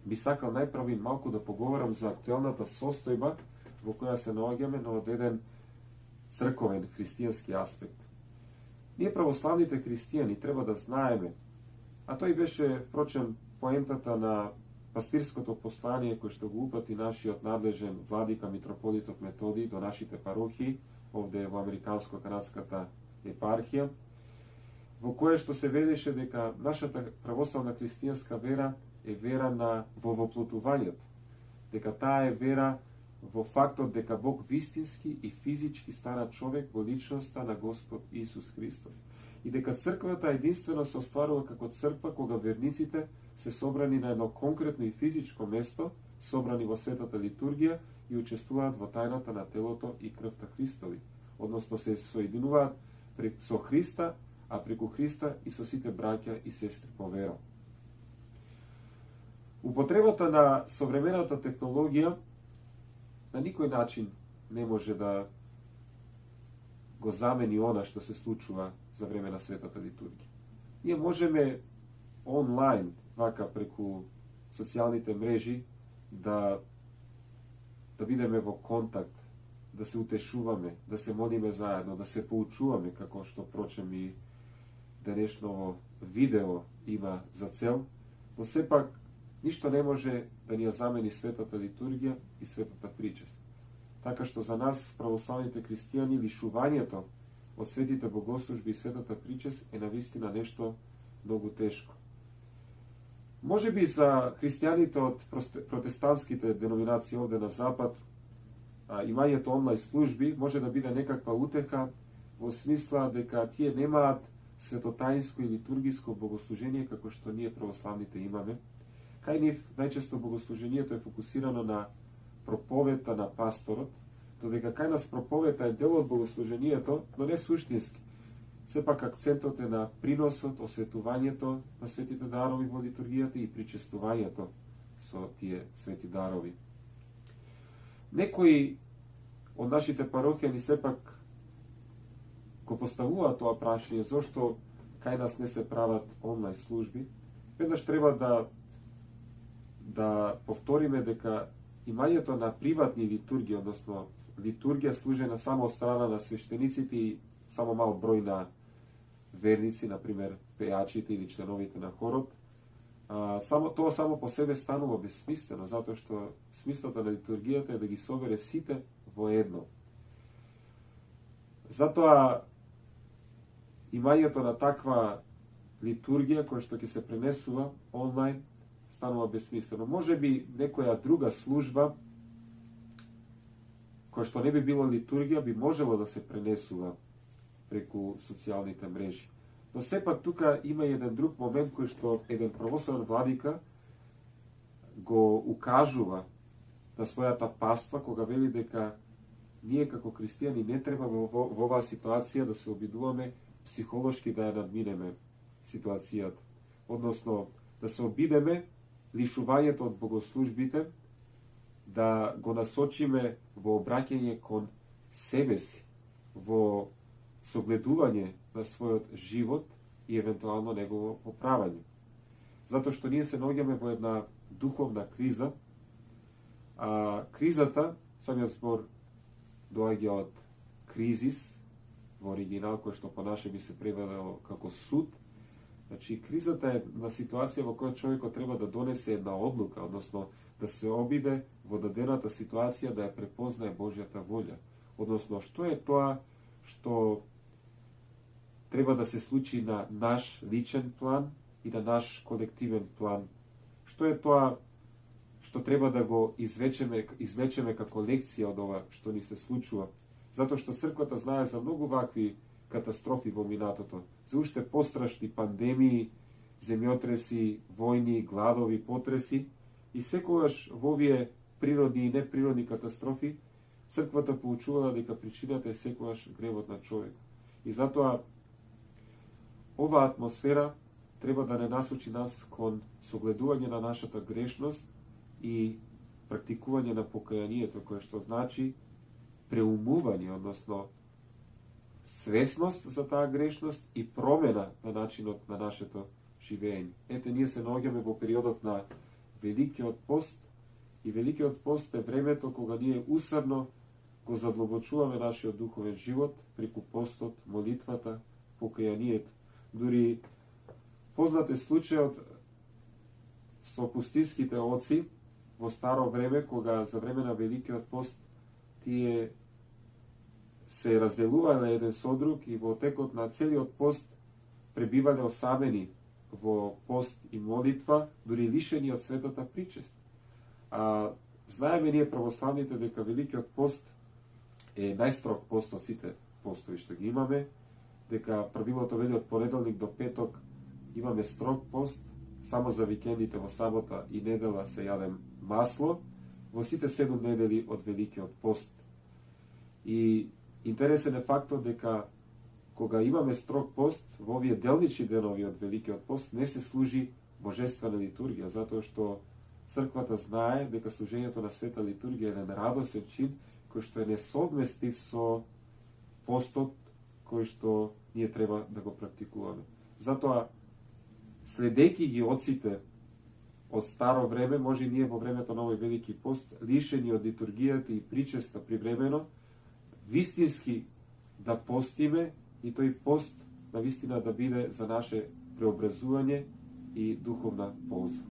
би сакал најпрво малку да поговорам за актуелната состојба во која се наоѓаме, но од еден црковен христијански аспект. Ние православните христијани треба да знаеме, а тој беше, впрочем, поентата на пастирското послание кој што го упати нашиот надлежен владика митрополитот Методий до нашите парохии, овде во Американско-канадската епархија, во кое што се ведеше дека нашата православна христијанска вера е вера во воплотувањето, дека таа е вера во фактот дека Бог вистински и физички стана човек во личноста на Господ Исус Христос. И дека црквата единствено се остварува како црква кога верниците се собрани на едно конкретно и физичко место, собрани во светата литургија и учествуваат во тајната на телото и крвта Христови. Односно се соединуваат со Христа, а преку Христа и со сите браќа и сестри по вера. Употребата на современата технологија на никој начин не може да го замени она што се случува за време на светата литургија. Ние можеме онлайн, вака преку социјалните мрежи, да бидеме во контакт, да се утешуваме, да се молиме заедно, да се поучуваме, како што прочем и денешново видео има за цел, но сепак ништо не може да ни ја замени светата литургија и светата причест. Така што за нас, православните христијани, лишувањето од светите богослужби и светата причест е навистина нешто многу тешко. Може би за христијаните од протестантските деноминации овде на Запад, имањето онлайн служби може да биде некаква утеха во смисла дека тие немаат светотаинско и литургиско богослужение како што ние православните имаме. Кај нив најчесто богослужението е фокусирано на проповета на пасторот, додека кај нас проповета е дел од богослужението, но не суштински. Сепак акцентот е на приносот, осветувањето на светите дарови во литургијата и причестувањето со тие свети дарови. Некои од нашите парохијани сепак го поставуваат тоа прашање зошто кај нас не се прават онлайн служби. Веднаш треба да повториме дека имањето на приватни литургии, односно литургија служена само од страна на свештениците и само мал број на верници, например пејачите или членовите на хорот, тоа само по себе станува безсмислено, затоа што смислата на литургијата е да ги собере сите во едно. Затоа имањето на таква литургија која што ќе се пренесува онлайн станува безсмислено. Може би некоја друга служба која што не би било литургија би можело да се пренесува преку социјалните мрежи. Но сепак тука има еден друг момент кој што еден православен владика го укажува на својата паства кога вели дека ние како христијани не треба во оваа ситуација да се обидуваме психолошки да ја надминеме ситуацијата. Односно да се обидеме лишувањето од богослужбите, да го насочиме во обраќање кон себе си, во согледување на својот живот и евентуално негово поправање. Затоа што ние се наоѓаме во една духовна криза, а кризата, самиот збор доаѓа од кризис, во оригинал, кој што понаше би се превело како суд. Значи, кризата е на ситуација во која човекот треба да донесе една одлука, односно да се обиде во дадената ситуација да ја препознае Божјата волја. Односно, што е тоа што треба да се случи на наш личен план и на наш колективен план. Што е тоа што треба да го извлечеме како лекција од ова што ни се случува. Затоа што црквата знае за многу вакви катастрофи во минатото, за уште пострашни пандемии, земјотреси, војни, гладови, потреси, и секогаш во овие природни и неприродни катастрофи црквата поучувала дека причината е секогаш гревот на човек. И затоа оваа атмосфера треба да не насочи нас кон согледување на нашата грешност и практикување на покајанието, кое што значи преумување, односно свесност за таа грешност и промена на начинот на нашето живење. Ете, ние се наоѓаме во периодот на Великиот пост, и Великиот пост е времето кога ние усрдно го задлабочуваме нашиот духовен живот преку постот, молитвата, покајанието. Дури познат е случајот со пустинските оци во старо време, кога за време на Великиот пост тие се разделувале еден со друг и во текот на целиот пост пребивале осамени во пост и молитва, дури лишени од светата причест. А знаеме ние православните дека Великиот пост е најстрог пост од сите постови што ги имаме, дека правилото вели од понеделник до петок имаме строг пост, само за викендите во сабота и недела се јаде масло, во сите 7 недели од Великиот пост. И интересен е фактот дека кога имаме строг пост, во овие делнични денови од Великиот пост не се служи божествена литургија, затоа што црквата знае дека служењето на света литургија е еден радосен чин кој што е несовместив со постот кој што ние треба да го практикуваме. Затоа, следејќи ги оците од старо време, може ние во времето на овој Велики пост, лишени од литургијата и причеста привремено, вистински да постиме и тој пост на вистина да биде за наше преобразување и духовна полза.